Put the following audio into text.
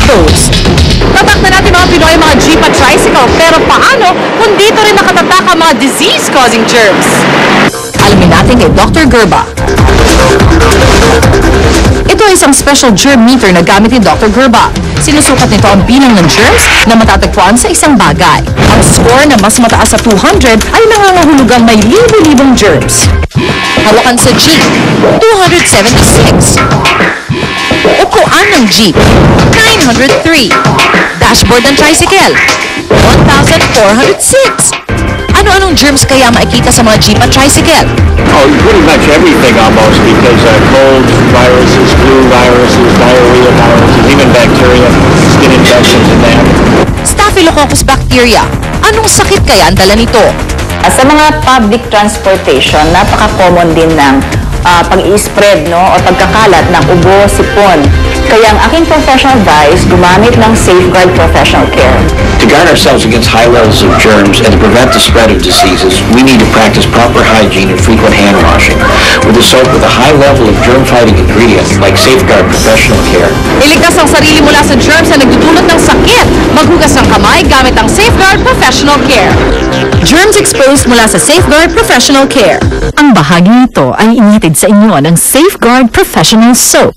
those. Tatak na natin mga Pinoy mga jeep at tricycle, pero paano kung dito rin nakatatak ang mga disease-causing germs? Alamin natin kay Dr. Gerba. Ito ay isang special germ meter na gamit ni Dr. Gerba. Sinusukat nito ang bilang ng germs na matatagpuan sa isang bagay. Ang score na mas mataas sa 200 ay nangangahulugang may libo-libong germs. Hawakan sa Jeep, 276. Upuan ng Jeep, 903. Dashboard ng tricycle, 1,406. Ano-anong germs kaya makikita sa mga jeep at tricycle? Oh, pretty much everything almost, because colds, viruses, flu viruses, diarrhea viruses, even bacteria, skin infections and that. Staphylococcus bacteria. Anong sakit kaya ang dala nito? Sa mga public transportation, napaka-common din ng pag-i-spread o pagkakalat ng ubo, sipon. Kaya ang aking professional advice, gumamit ng Safeguard Professional Care. To guard ourselves against high levels of germs and to prevent the spread of diseases, we need to practice proper hygiene and frequent hand washing with a soap with a high level of germ-fighting ingredients like Safeguard Professional Care. Iligtas ang sarili mula sa germs na nagdudulot ng sakit. Maghugas ng kamay gamit ang Safeguard Professional Care. Germs exposed mula sa Safeguard Professional Care. Ang bahagi nito ay inihatid sa inyo ng Safeguard Professional Soap.